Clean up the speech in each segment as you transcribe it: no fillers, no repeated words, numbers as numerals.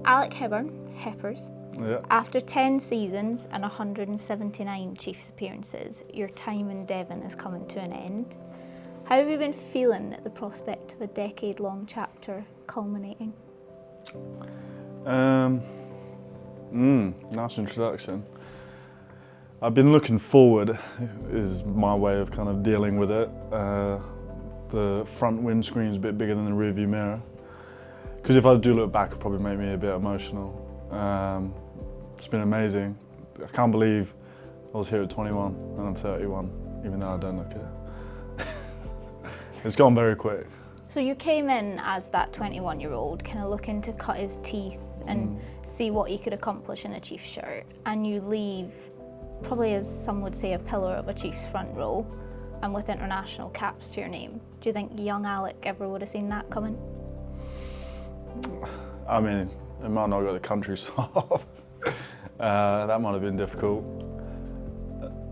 Alec Heppers, Yeah. after 10 seasons and 179 Chiefs appearances, your time in Devon is coming to an end. How have you been feeling at the prospect of a decade-long chapter culminating? Nice introduction. I've been looking forward, is my way of kind of dealing with it. The front windscreen's a bit bigger than the rearview mirror. Because if I do look back, it'd probably make me a bit emotional. It's been amazing. I can't believe I was here at 21 and I'm 31, even though I don't look it. It's gone very quick. So you came in as that 21-year-old, kind of looking to cut his teeth and see what he could accomplish in a Chiefs shirt, and you leave probably, as some would say, a pillar of a Chiefs front row and with international caps to your name. Do you think young Alec ever would have seen that coming? I mean, it might not go the country off. That might have been difficult.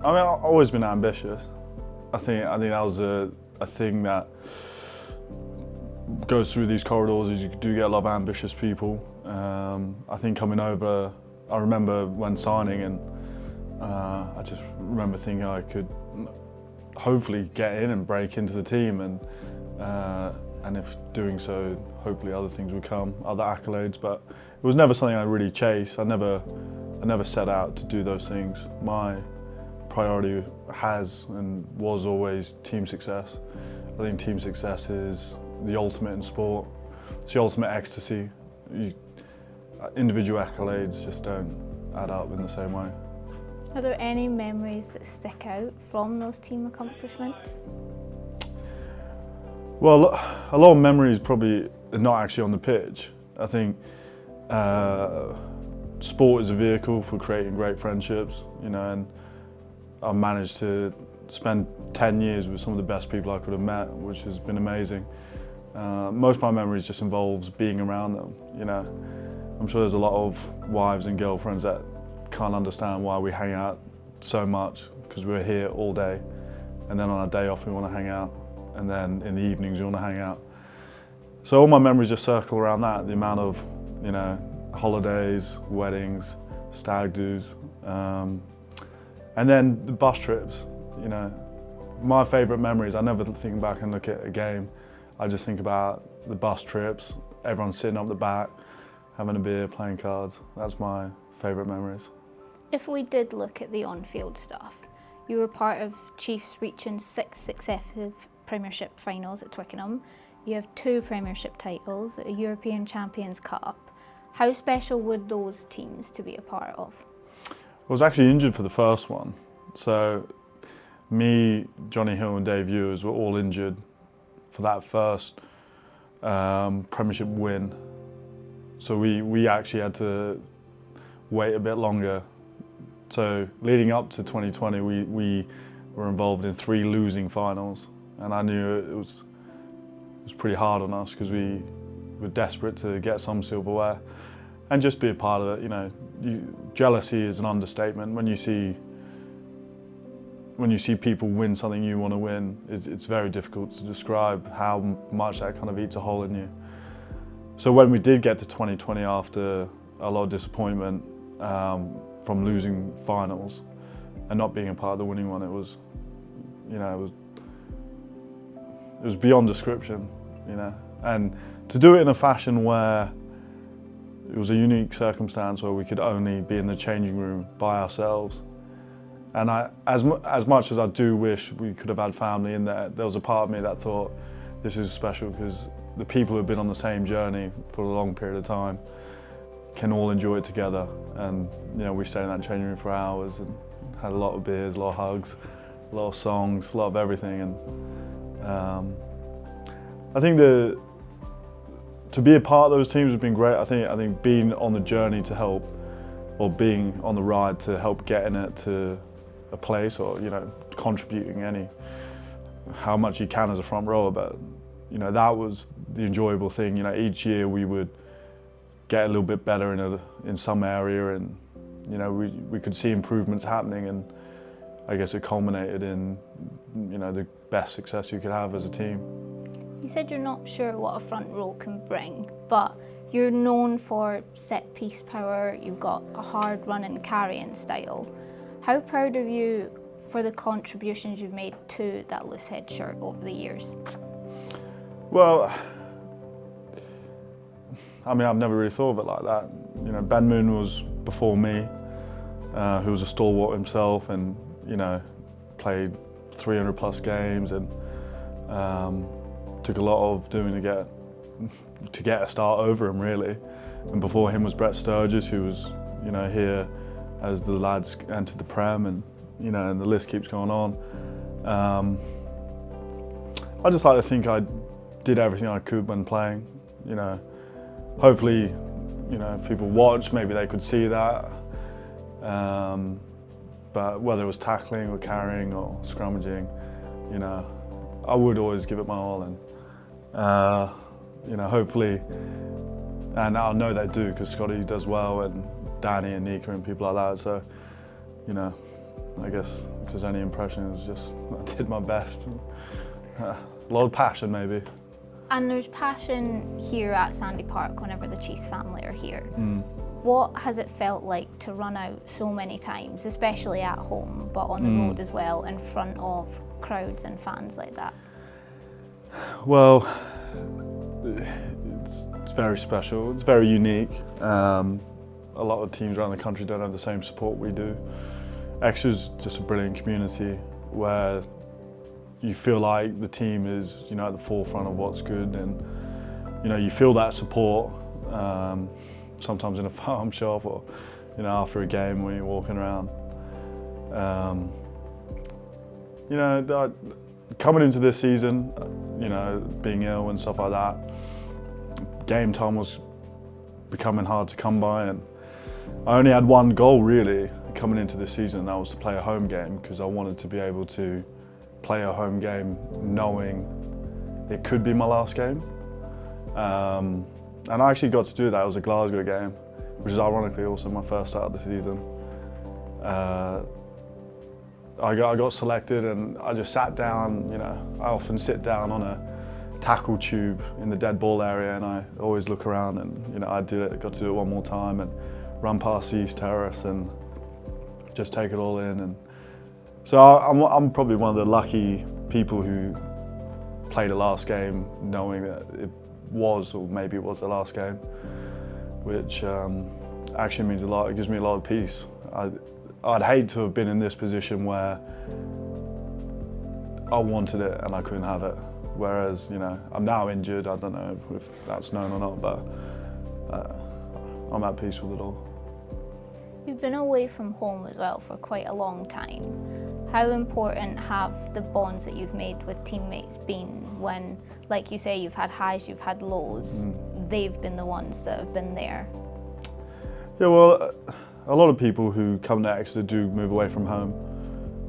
I mean, I've always been ambitious. I think that was a thing that goes through these corridors, is you do get a lot of ambitious people. I think coming over, I remember when signing, and I just remember thinking I could hopefully get in and break into the team, and if doing so, hopefully other things would come, other accolades. But it was never something I really chased. I never set out to do those things. My priority has and was always team success. I think team success is the ultimate in sport. It's the ultimate ecstasy. Individual accolades just don't add up in the same way. Are there any memories that stick out from those team accomplishments? Well, a lot of memories probably are not actually on the pitch. I think sport is a vehicle for creating great friendships, and I've managed to spend 10 years with some of the best people I could have met, which has been amazing. Most of my memories just involves being around them, I'm sure there's a lot of wives and girlfriends that can't understand why we hang out so much, because we're here all day, and then on a day off we want to hang out, and then in the evenings we want to hang out. So all my memories just circle around that, the amount of, holidays, weddings, stag do's, and then the bus trips, My favourite memories, I never think back and look at a game, I just think about the bus trips, everyone sitting up the back, having a beer, playing cards. That's my favourite memories. If we did look at the on-field stuff, you were part of Chiefs reaching 6 successive Premiership finals at Twickenham. You have 2 Premiership titles, a European Champions Cup. How special would those teams to be a part of? I was actually injured for the first one. So me, Johnny Hill and Dave Ewers were all injured for that first Premiership win. So we actually had to wait a bit longer. So leading up to 2020, we were involved in 3 losing finals, and I knew it was pretty hard on us because we were desperate to get some silverware and just be a part of it. Jealousy is an understatement. When you see people win something you want to win, it's very difficult to describe how much that kind of eats a hole in you. So when we did get to 2020 after a lot of disappointment from losing finals and not being a part of the winning one, it was beyond description, And to do it in a fashion where it was a unique circumstance where we could only be in the changing room by ourselves. And as much as I do wish we could have had family in there, there was a part of me that thought this is special because the people who've been on the same journey for a long period of time can all enjoy it together. And we stayed in that changing room for hours and had a lot of beers, a lot of hugs, a lot of songs, a lot of everything. And I think to be a part of those teams has been great. I think being on the journey to help, or being on the ride to help getting it to a place, or contributing how much you can as a front rower, but that was the enjoyable thing. Each year we would get a little bit better in some area, and we could see improvements happening, and I guess it culminated in the best success you could have as a team. You said you're not sure what a front row can bring, but You're known for set piece power, you've got a hard run and carrying style. How proud are you for the contributions you've made to that loose head shirt over the years? Well, I mean, I've never really thought of it like that. You know, Ben Moon was before me, who was a stalwart himself, and you know, played 300 plus games, and took a lot of doing to get a start over him, really. And before him was Brett Sturgis, who was, you know, here as the lads entered the Prem, and you know, and the list keeps going on. I just like to think I did everything I could when playing. You know, hopefully, you know, if people watch, maybe they could see that. But whether it was tackling or carrying or scrummaging, you know, I would always give it my all, and you know, hopefully, and I know they do because Scotty does well, and Danny and Nika and people like that. So, you know, I guess if there's any impression, it was just I did my best. A lot of passion, maybe. And there's passion here at Sandy Park whenever the Chiefs family are here. What has it felt like to run out so many times, especially at home, but on the road as well, in front of crowds and fans like that? Well, it's very special. It's very unique. A lot of teams around the country don't have the same support we do. Exeter's just a brilliant community where you feel like the team is, you know, at the forefront of what's good, and you know, you feel that support. Sometimes in a farm shop, or you know, after a game when you're walking around. You know, coming into this season, you know, being ill and stuff like that, game time was becoming hard to come by, and I only had one goal really coming into this season, and that was to play a home game, because I wanted to be able to play a home game knowing it could be my last game. And I actually got to do that. It was a Glasgow game, which is ironically also my first start of the season. I got selected, and I just sat down. You know, I often sit down on a tackle tube in the dead ball area, and I always look around, and you know, I got to do it one more time and run past the East Terrace and just take it all in. And so I'm probably one of the lucky people who played a last game knowing that it was, or maybe it was the last game, which actually means a lot. It gives me a lot of peace. I'd hate to have been in this position where I wanted it and I couldn't have it. Whereas, you know, I'm now injured. I don't know if that's known or not, but I'm at peace with it all. You've been away from home as well for quite a long time. How important have the bonds that you've made with teammates been when, like you say, you've had highs, you've had lows, they've been the ones that have been there? Yeah, well, a lot of people who come to Exeter do move away from home.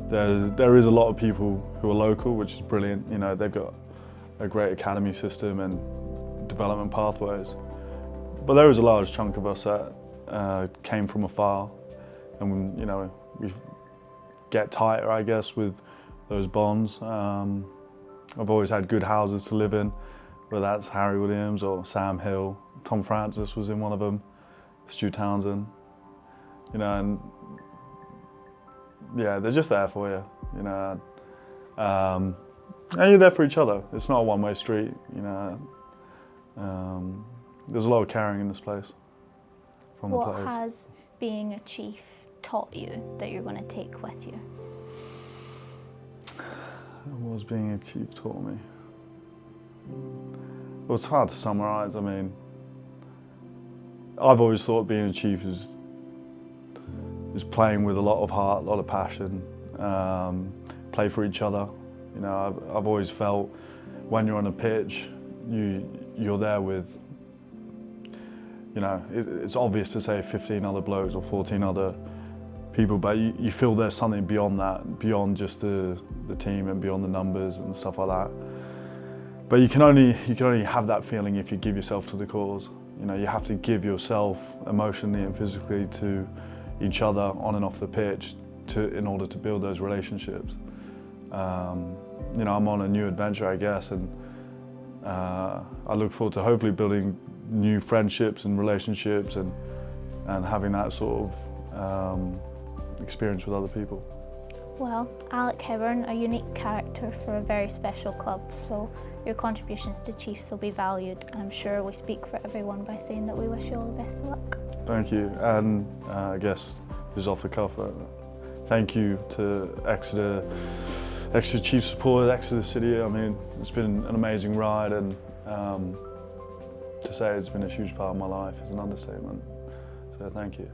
There is a lot of people who are local, which is brilliant. You know, they've got a great academy system and development pathways. But there is a large chunk of us that came from afar, and you know, we get tighter, I guess, with those bonds. I've always had good houses to live in, whether that's Harry Williams or Sam Hill. Tom Francis was in one of them, Stu Townsend. You know, and yeah, they're just there for you. You know, and you're there for each other. It's not a one-way street. You know, there's a lot of caring in this place from the players. What has being a chief taught you that you're going to take with you? What has being a chief taught me? Well, it's hard to summarise. I mean, I've always thought being a chief is playing with a lot of heart, a lot of passion, play for each other. You know, I've always felt when you're on a pitch, you're there with, you know, it's obvious to say 15 other blokes or 14 other people, but you feel there's something beyond that, beyond just the team and beyond the numbers and stuff like that. But you can only have that feeling if you give yourself to the cause. You know, you have to give yourself emotionally and physically to each other on and off the pitch in order to build those relationships. You know, I'm on a new adventure, I guess, and I look forward to hopefully building new friendships and relationships and having that sort of experience with other people. Well, Alec Hebburn, a unique character for a very special club, so your contributions to Chiefs will be valued, and I'm sure we speak for everyone by saying that we wish you all the best of luck. Thank you, and I guess this is off the cuff, but thank you to Exeter Chiefs supporters, Exeter City. I mean, it's been an amazing ride, and to say it's been a huge part of my life is an understatement, so thank you.